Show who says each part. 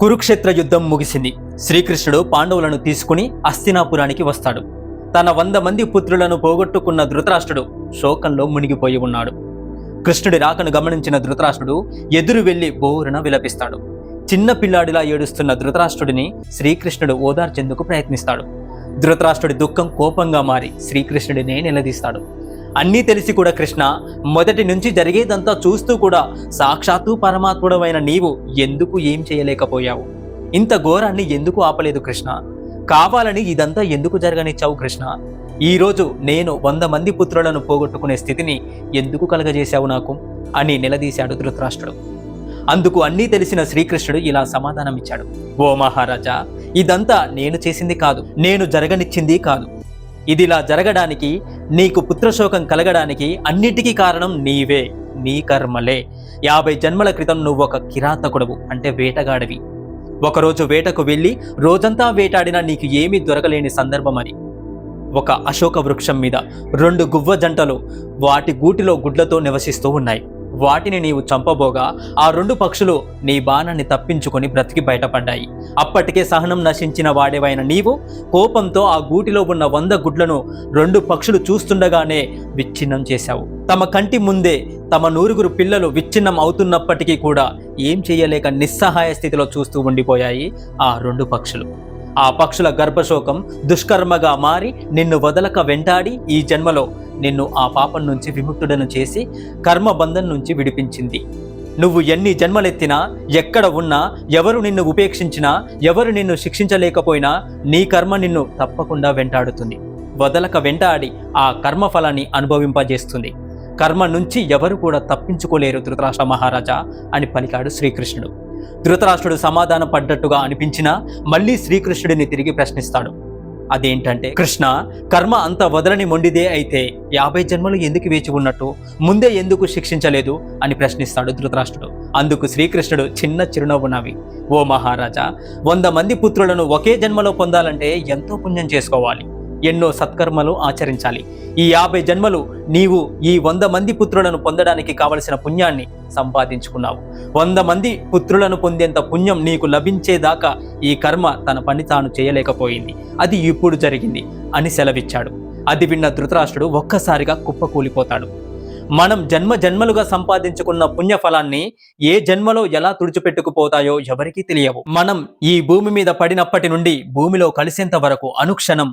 Speaker 1: కురుక్షేత్ర యుద్ధం ముగిసింది. శ్రీకృష్ణుడు పాండవులను తీసుకుని హస్తినాపురానికి వస్తాడు. తన 100 మంది పుత్రులను పోగొట్టుకున్న ధృతరాష్ట్రుడు శోకంలో మునిగిపోయి ఉన్నాడు. కృష్ణుడి రాకను గమనించిన ధృతరాష్ట్రుడు ఎదురు వెళ్లి బోరున విలపిస్తాడు. చిన్న పిల్లాడిలా ఏడుస్తున్న ధృతరాష్ట్రుడిని శ్రీకృష్ణుడు ఓదార్చేందుకు ప్రయత్నిస్తాడు. ధృతరాష్ట్రుడి దుఃఖం కోపంగా మారి శ్రీకృష్ణుడినే నిలదీస్తాడు. అన్నీ తెలిసి కూడా కృష్ణ, మొదటి నుంచి జరిగేదంతా చూస్తూ కూడా సాక్షాత్తు పరమాత్ముడవైన నీవు ఎందుకు ఏం చేయలేకపోయావు? ఇంత ఘోరాన్ని ఎందుకు ఆపలేదు కృష్ణ? కావాలని ఇదంతా ఎందుకు జరగనిచ్చావు కృష్ణ? ఈరోజు నేను 100 మంది పుత్రులను పోగొట్టుకునే స్థితిని ఎందుకు కలగజేశావు నాకు అని నిలదీశాడు ధృతరాష్ట్రుడు. అందుకు అన్నీ తెలిసిన శ్రీకృష్ణుడు ఇలా సమాధానమిచ్చాడు. ఓ మహారాజా, ఇదంతా నేను చేసింది కాదు, నేను జరగనిచ్చింది కాదు. ఇదిలా జరగడానికి, నీకు పుత్రశోకం కలగడానికి అన్నిటికీ కారణం నీవే, నీ కర్మలే. 50 జన్మల క్రితం నువ్వొక కిరాతకుడవు, అంటే వేటగాడివి. ఒకరోజు వేటకు వెళ్ళి రోజంతా వేటాడినా నీకు ఏమీ దొరకలేని సందర్భం అది. ఒక అశోక వృక్షం మీద 2 గువ్వ జంటలు వాటి గూటిలో గుడ్లతో నివసిస్తూ ఉన్నాయి. వాటిని నీవు చంపబోగా ఆ 2 పక్షులు నీ బాణాన్ని తప్పించుకొని బ్రతికి బయటపడ్డాయి. అప్పటికే సహనం నశించిన వాడేవైన నీవు కోపంతో ఆ గూటిలో ఉన్న 100 గుడ్లను 2 పక్షులు చూస్తుండగానే విచ్ఛిన్నం చేశావు. తమ కంటి ముందే తమ 100 పిల్లలు విచ్ఛిన్నం అవుతున్నప్పటికీ కూడా ఏం చేయలేక నిస్సహాయ స్థితిలో చూస్తూ ఉండిపోయాయి ఆ 2 పక్షులు. ఆ పక్షుల గర్భశోకం దుష్కర్మగా మారి నిన్ను వదలక వెంటాడి ఈ జన్మలో నిన్ను ఆ పాపం నుంచి విముక్తుడను చేసి కర్మబంధం నుంచి విడిపించింది. నువ్వు ఎన్ని జన్మలెత్తినా, ఎక్కడ ఉన్నా, ఎవరు నిన్ను ఉపేక్షించినా, ఎవరు నిన్ను శిక్షించలేకపోయినా నీ కర్మ నిన్ను తప్పకుండా వెంటాడుతుంది. వదలక వెంటాడి ఆ కర్మఫలాన్ని అనుభవింపజేస్తుంది. కర్మ నుంచి ఎవరు కూడా తప్పించుకోలేరు ధృతరాష్ట్ర మహారాజా అని పలికాడు శ్రీకృష్ణుడు. ధృతరాష్ట్రుడు సమాధానం పడ్డట్టుగా అనిపించినా మళ్ళీ శ్రీకృష్ణుడిని తిరిగి ప్రశ్నిస్తాడు. అదేంటంటే, కృష్ణ, కర్మ అంత వదలని మొండిదే అయితే 50 జన్మలు ఎందుకు వేచి ఉన్నట్టు? ముందే ఎందుకు శిక్షించలేదు అని ప్రశ్నిస్తాడు ధృతరాష్ట్రుడు. అందుకు శ్రీకృష్ణుడు చిన్న చిరునవ్వు నవ్వి, ఓ మహారాజా, 100 మంది పుత్రులను ఒకే జన్మలో పొందాలంటే ఎంతో పుణ్యం చేసుకోవాలి, ఎన్నో సత్కర్మలు ఆచరించాలి. ఈ 50 జన్మలు నీవు ఈ 100 మంది పుత్రులను పొందడానికి కావలసిన పుణ్యాన్ని సంపాదించుకున్నావు. 100 మంది పుత్రులను పొందేంత పుణ్యం నీకు లభించేదాకా ఈ కర్మ తన పని తాను చేయలేకపోయింది. అది ఇప్పుడు జరిగింది అని సెలవిచ్చాడు. అది విన్న ధృతరాష్ట్రుడు ఒక్కసారిగా కుప్పకూలిపోతాడు. మనం జన్మలుగా సంపాదించుకున్న పుణ్యఫలాన్ని ఏ జన్మలో ఎలా తుడిచిపెట్టుకుపోతాయో ఎవరికీ తెలియవు. మనం ఈ భూమి మీద పడినప్పటి నుండి భూమిలో కలిసేంత వరకు అనుక్షణం